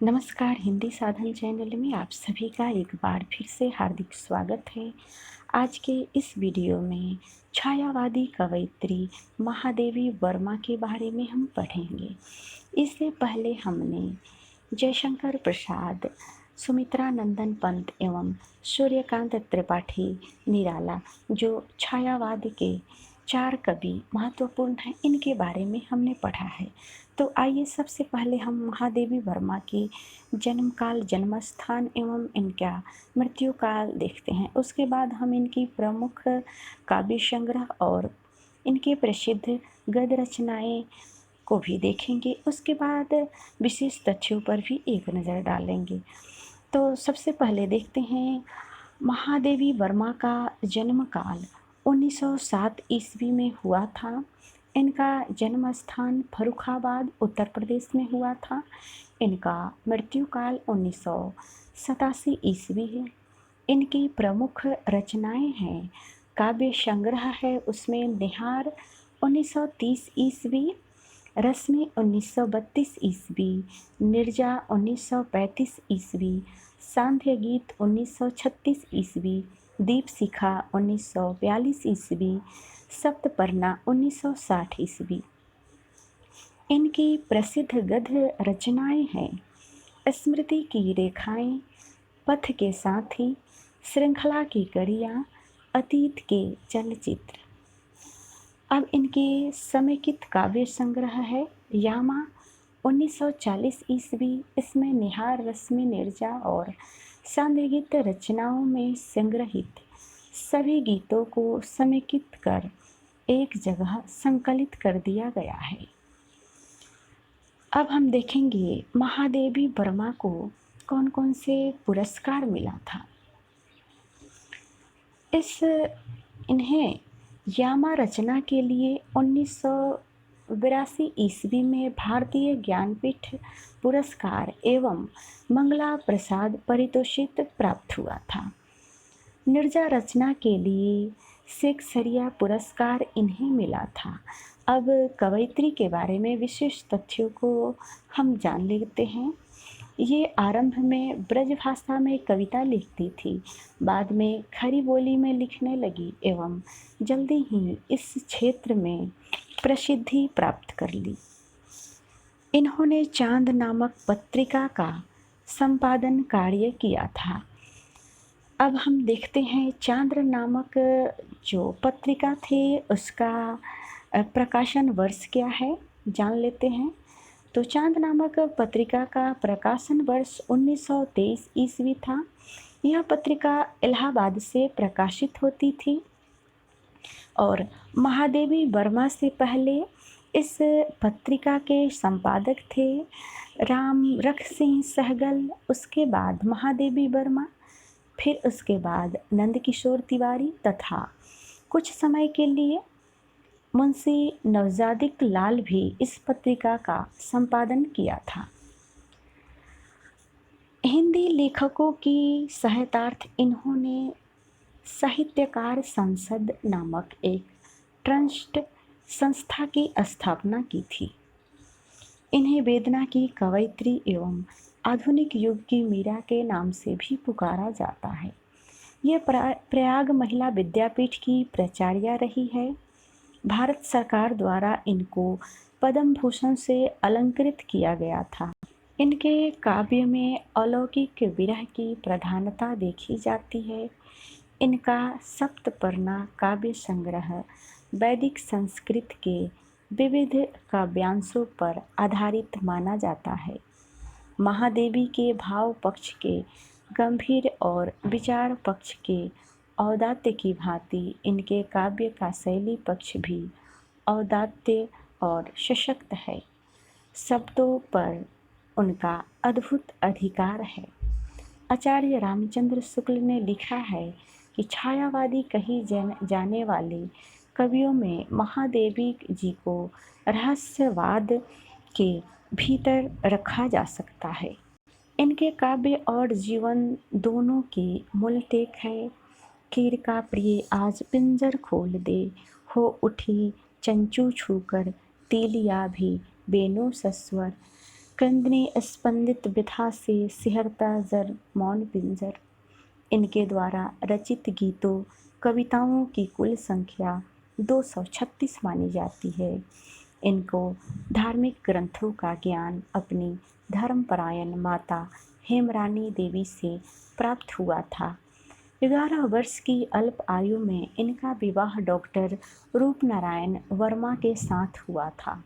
नमस्कार। हिंदी साधन चैनल में आप सभी का एक बार फिर से हार्दिक स्वागत है। आज के इस वीडियो में छायावादी कवयित्री महादेवी वर्मा के बारे में हम पढ़ेंगे। इससे पहले हमने जयशंकर प्रसाद, सुमित्रा नंदन पंत एवं सूर्यकांत त्रिपाठी निराला, जो छायावाद के 4 कवि महत्वपूर्ण हैं, इनके बारे में हमने पढ़ा है। तो आइए सबसे पहले हम महादेवी वर्मा की जन्म काल, जन्म स्थान एवं इनका मृत्यु काल देखते हैं। उसके बाद हम इनकी प्रमुख काव्य संग्रह और इनके प्रसिद्ध गद्य रचनाएं को भी देखेंगे। उसके बाद विशेष तथ्यों पर भी एक नज़र डालेंगे। तो सबसे पहले देखते हैं महादेवी वर्मा का जन्म काल 1907 ईस्वी में हुआ था। इनका जन्म स्थान फर्रुखाबाद उत्तर प्रदेश में हुआ था। इनका मृत्यु काल 1987 ईस्वी है। इनकी प्रमुख रचनाएं हैं, काव्य संग्रह है उसमें निहार 1930 ईस्वी, रश्मि 1932 ईस्वी, निर्जा 1935 ईस्वी, सांध्य गीत 1936 ईस्वी, दीपशिखा 1942 ईस्वी, सप्तपर्णा 1960 ईस्वी। इनकी प्रसिद्ध गद्य रचनाएं हैं स्मृति की रेखाएं, पथ के साथी, श्रृंखला की कड़ियाँ, अतीत के चलचित्र। अब इनके समेकित काव्य संग्रह है यामा 1940 ईस्वी। इसमें निहार, रश्मि, निर्जा और सांध्य गीत रचनाओं में संग्रहित सभी गीतों को समेकित कर एक जगह संकलित कर दिया गया है। अब हम देखेंगे महादेवी वर्मा को कौन कौन से पुरस्कार मिला था। इन्हें यामा रचना के लिए 1982 ईस्वी में भारतीय ज्ञानपीठ पुरस्कार एवं मंगला प्रसाद पारितोषिक प्राप्त हुआ था। निर्जा रचना के लिए शेक्सपियर पुरस्कार इन्हें मिला था। अब कवयित्री के बारे में विशेष तथ्यों को हम जान लेते हैं। ये आरंभ में ब्रज भाषा में कविता लिखती थी, बाद में खड़ी बोली में लिखने लगी एवं जल्दी ही इस क्षेत्र में प्रसिद्धि प्राप्त कर ली। इन्होंने चांद नामक पत्रिका का संपादन कार्य किया था। अब हम देखते हैं चांद नामक जो पत्रिका थे उसका प्रकाशन वर्ष क्या है, जान लेते हैं। तो चांद नामक पत्रिका का प्रकाशन वर्ष 1923 ईस्वी था। यह पत्रिका इलाहाबाद से प्रकाशित होती थी और महादेवी वर्मा से पहले इस पत्रिका के संपादक थे राम रख सिंह सहगल, उसके बाद महादेवी वर्मा, फिर उसके बाद नंदकिशोर तिवारी तथा कुछ समय के लिए मुंशी नवजादिक लाल भी इस पत्रिका का संपादन किया था। हिंदी लेखकों की सहायतार्थ इन्होंने साहित्यकार संसद नामक एक ट्रस्ट संस्था की स्थापना की थी। इन्हें वेदना की कवयित्री एवं आधुनिक युग की मीरा के नाम से भी पुकारा जाता है। ये प्रयाग महिला विद्यापीठ की प्राचार्य रही है। भारत सरकार द्वारा इनको पद्म भूषण से अलंकृत किया गया था। इनके काव्य में अलौकिक विरह की प्रधानता देखी जाती है। इनका सप्तपर्णा काव्य संग्रह वैदिक संस्कृत के विविध काव्यांशों पर आधारित माना जाता है। महादेवी के भाव पक्ष के गंभीर और विचार पक्ष के औदात्य की भांति इनके काव्य का शैली पक्ष भी औदात्य और सशक्त है। शब्दों पर उनका अद्भुत अधिकार है। आचार्य रामचंद्र शुक्ल ने लिखा है कि छायावादी कही जाने वाले कवियों में महादेवी जी को रहस्यवाद के भीतर रखा जा सकता है। इनके काव्य और जीवन दोनों की मूल टेक है। खीर का प्रिय आज पिंजर खोल दे, हो उठी चंचू छूकर, तीलिया भी बेनो सस्वर, कंदने स्पंदित व्यथा से सिहरता जर मौन पिंजर। इनके द्वारा रचित गीतों कविताओं की कुल संख्या 236 मानी जाती है। इनको धार्मिक ग्रंथों का ज्ञान अपनी धर्मपरायण माता हेमरानी देवी से प्राप्त हुआ था। 11 वर्ष की अल्प आयु में इनका विवाह डॉक्टर रूपनारायण वर्मा के साथ हुआ था।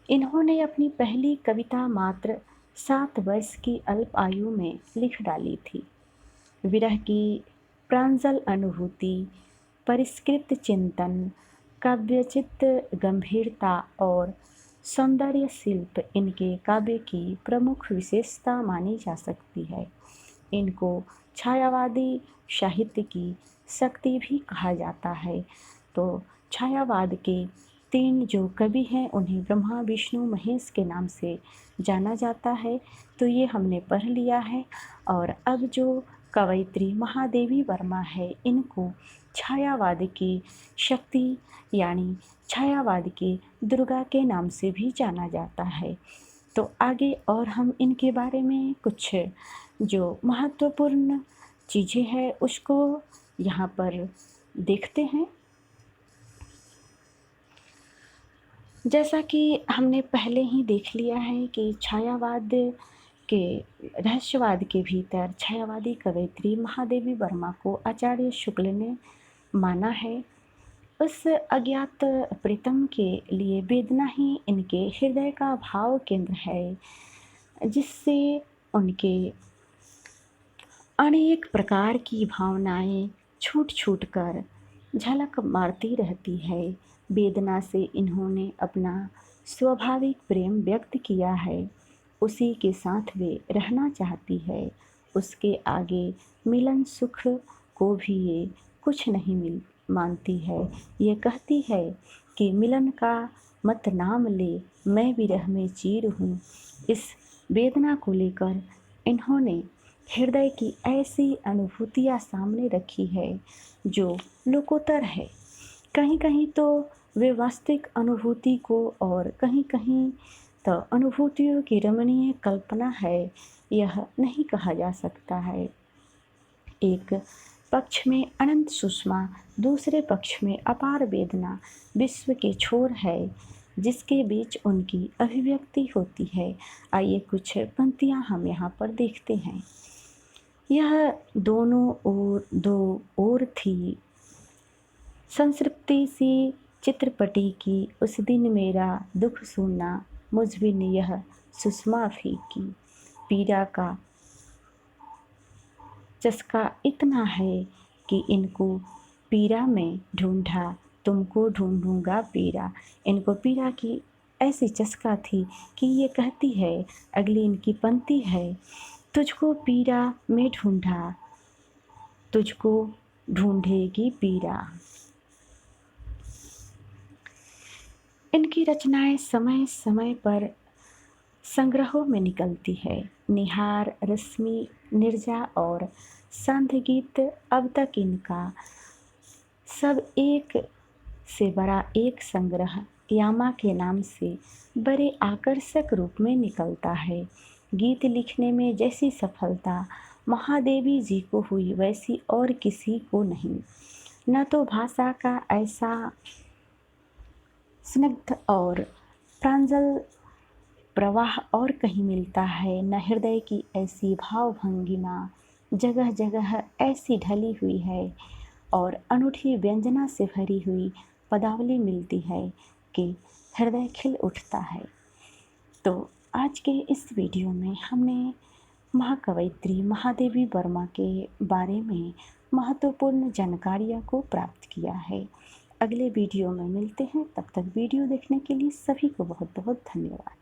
इन्होंने अपनी पहली कविता मात्र 7 वर्ष की अल्प आयु में लिख डाली थी। विरह की प्रांजल अनुभूति, परिष्कृत चिंतन, काव्यचित गंभीरता और सौंदर्य शिल्प इनके काव्य की प्रमुख विशेषता मानी जा सकती है। इनको छायावादी साहित्य की शक्ति भी कहा जाता है। तो छायावाद के 3 जो कवि हैं उन्हें ब्रह्मा विष्णु महेश के नाम से जाना जाता है। तो ये हमने पढ़ लिया है। और अब जो कवयित्री महादेवी वर्मा है, इनको छायावाद की शक्ति यानी छायावाद की दुर्गा के नाम से भी जाना जाता है। तो आगे और हम इनके बारे में कुछ जो महत्वपूर्ण चीज़ें हैं उसको यहाँ पर देखते हैं। जैसा कि हमने पहले ही देख लिया है कि छायावाद के रहस्यवाद के भीतर छायावादी कवयित्री महादेवी वर्मा को आचार्य शुक्ल ने माना है। उस अज्ञात प्रीतम के लिए वेदना ही इनके हृदय का भाव केंद्र है, जिससे उनके अनेक प्रकार की भावनाएं छूट छूट कर झलक मारती रहती है। वेदना से इन्होंने अपना स्वाभाविक प्रेम व्यक्त किया है। उसी के साथ वे रहना चाहती है। उसके आगे मिलन सुख को भी ये कुछ नहीं मानती है। ये कहती है कि मिलन का मत नाम ले, मैं विरह में चीर हूँ। इस वेदना को लेकर इन्होंने हृदय की ऐसी अनुभूतियाँ सामने रखी है जो लोकोत्तर है। कहीं कहीं तो वे वास्तविक अनुभूति को और कहीं कहीं तो अनुभूतियों की रमणीय कल्पना है, यह नहीं कहा जा सकता है। एक पक्ष में अनंत सुषमा, दूसरे पक्ष में अपार वेदना, विश्व के छोर है जिसके बीच उनकी अभिव्यक्ति होती है। आइए कुछ पंक्तियाँ हम यहाँ पर देखते हैं। यह दोनों ओर दो ओर थी संतृप्ति सी चित्रपटी की, उस दिन मेरा दुख सुना मुझ बिन यह सुषमा फीकी। पीड़ा का चस्का इतना है कि इनको पीड़ा में ढूंढा, तुमको ढूंढूंगा पीड़ा। इनको पीड़ा की ऐसी चस्का थी कि ये कहती है, अगली इनकी पंक्ति है, तुझको पीड़ा में ढूंढा, तुझको ढूंढेगी पीड़ा। इनकी रचनाएं समय समय पर संग्रहों में निकलती है। निहार, रश्मि, निर्जा और सांध्य गीत, अब तक इनका सब एक से बड़ा एक संग्रह यामा के नाम से बड़े आकर्षक रूप में निकलता है। गीत लिखने में जैसी सफलता महादेवी जी को हुई वैसी और किसी को नहीं। न तो भाषा का ऐसा स्निग्ध और प्रांजल प्रवाह और कहीं मिलता है, न हृदय की ऐसी भाव भंगिमा जगह जगह ऐसी ढली हुई है और अनूठी व्यंजना से भरी हुई पदावली मिलती है कि हृदय खिल उठता है। तो आज के इस वीडियो में हमने महाकवयित्री महादेवी वर्मा के बारे में महत्वपूर्ण जानकारियों को प्राप्त किया है। अगले वीडियो में मिलते हैं, तब तक वीडियो देखने के लिए सभी को बहुत बहुत धन्यवाद।